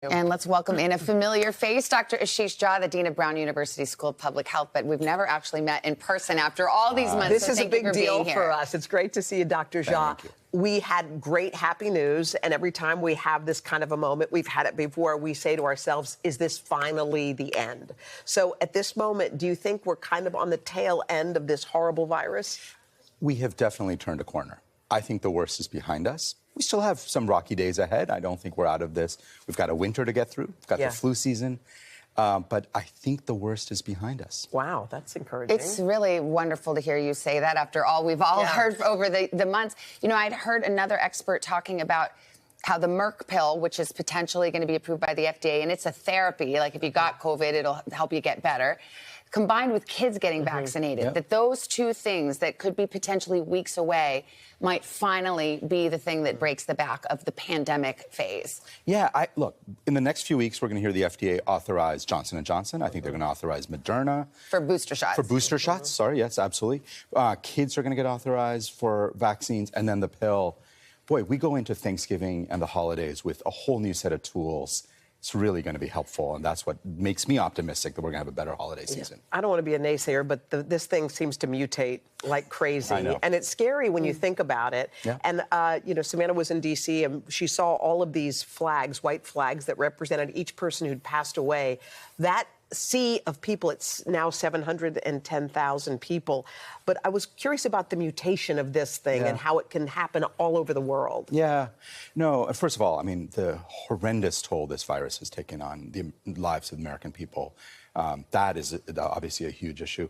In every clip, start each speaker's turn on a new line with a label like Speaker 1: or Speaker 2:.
Speaker 1: And let's welcome in a familiar face, Dr. Ashish Jha, the Dean of Brown University School of Public Health, but we've never actually met in person after all these months.
Speaker 2: This is a big deal for us. It's great to see you, Dr. Jha. We had great, happy news, and every time we have this kind of a moment, we've had it before, we say to ourselves, is this finally the end? So at this moment, do you think we're kind of on the tail end of this horrible virus?
Speaker 3: We have definitely turned a corner. I think the worst is behind us. We still have some rocky days ahead. I don't think we're out of this. We've got a winter to get through. We've got the flu season. But I think the worst is behind us.
Speaker 2: Wow, that's encouraging.
Speaker 1: It's really wonderful to hear you say that after all we've all heard over the months. You know, I'd heard another expert talking about how the Merck pill, which is potentially going to be approved by the FDA, and it's a therapy, like if you got COVID, it'll help you get better, combined with kids getting vaccinated, that those two things that could be potentially weeks away might finally be the thing that breaks the back of the pandemic phase.
Speaker 3: Yeah, look, in the next few weeks, we're going to hear the FDA authorize Johnson Johnson. I think they're going to authorize Moderna.
Speaker 1: For booster shots.
Speaker 3: For booster shots, sorry, yes, absolutely. Kids are going to get authorized for vaccines, and then the pill. Boy, we go into Thanksgiving and the holidays with a whole new set of tools. It's really going to be helpful, and that's what makes me optimistic that we're going to have a a better holiday season.
Speaker 2: I don't want to be a naysayer, but this thing seems to mutate like crazy.
Speaker 3: I know.
Speaker 2: And it's scary when you think about it. And, you know, Savannah was in D.C., and she saw all of these flags, white flags, that represented each person who'd passed away. That sea of people, it's now 710,000 people. But I was curious about the mutation of this thing and how it can happen all over the world.
Speaker 3: Yeah. No, first of all, I mean, the horrendous toll this virus has taken on the lives of American people, that is obviously a huge issue.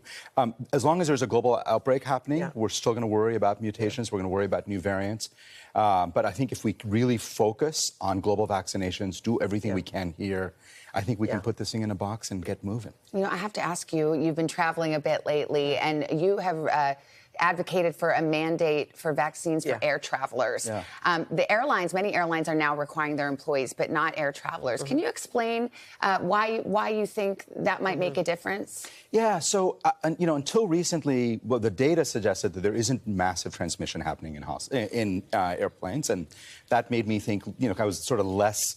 Speaker 3: As long as there's a global outbreak happening, we're still going to worry about mutations. We're going to worry about new variants. But I think if we really focus on global vaccinations, do everything we can here, I think we can put this thing in a box and get moving.
Speaker 1: You know, I have to ask you, you've been traveling a bit lately, and you have advocated for a mandate for vaccines for air travelers. The airlines, many airlines are now requiring their employees, but not air travelers. Can you explain why you think that might make a difference?
Speaker 3: Yeah, so, you know, until recently, well, the data suggested that there isn't massive transmission happening in airplanes, and that made me think, you know, I was sort of less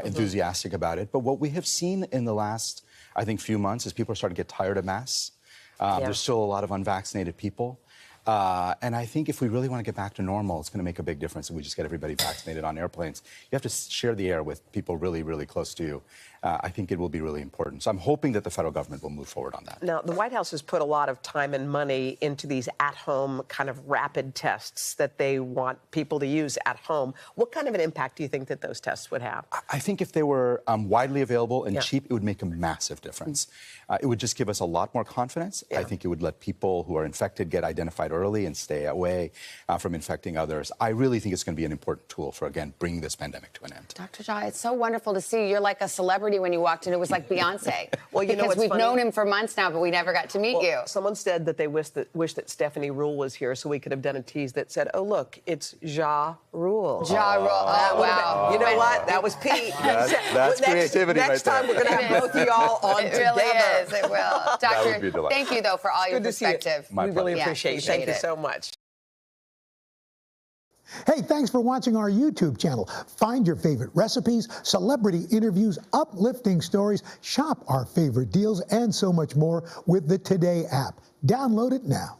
Speaker 3: enthusiastic about it. But what we have seen in the last, I think, few months is people are starting to get tired of masks. There's still a lot of unvaccinated people. And I think if we really want to get back to normal, it's going to make a big difference if we just get everybody vaccinated on airplanes. You have to share the air with people really, really close to you. I think it will be really important. So I'm hoping that the federal government will move forward on that.
Speaker 2: Now, the White House has put a lot of time and money into these at-home kind of rapid tests that they want people to use at home. What kind of an impact do you think that those tests would have?
Speaker 3: I think if they were widely available and cheap, it would make a massive difference. It would just give us a lot more confidence. I think it would let people who are infected get identified early and stay away from infecting others. I really think it's going to be an important tool for, again, bringing this pandemic to an end.
Speaker 1: Dr. Jha, it's so wonderful to see you. You're like a celebrity when you walked in. It was like Beyonce.
Speaker 2: Well, you know what's
Speaker 1: because we've
Speaker 2: funny?
Speaker 1: known him for months now, but we never got to meet you.
Speaker 2: Someone said that they wish that Stephanie Rule was here so we could have done a tease that said, oh, look, it's Ja Rule.
Speaker 1: Ja Rule. Oh, wow.
Speaker 2: You know what? That was Pete.
Speaker 3: That's creativity
Speaker 2: next
Speaker 3: right
Speaker 2: time we're going to have both of y'all on
Speaker 1: it
Speaker 2: together.
Speaker 1: It really is. It will. Doctor,
Speaker 3: would
Speaker 1: thank you, though, for all your perspective.
Speaker 2: We really appreciate it. Thank you so much.
Speaker 4: Hey, thanks for watching our YouTube channel. Find your favorite recipes, celebrity interviews, uplifting stories, shop our favorite deals, and so much more with the Today app. Download it now.